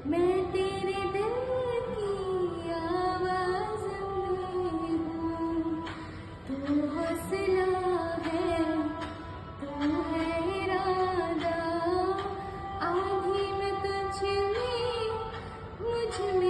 मैं तेरे दिल की आवाज़ में हूँ। तू हौसला है, तू है इरादा, आँधी में तुझ में, मुझ में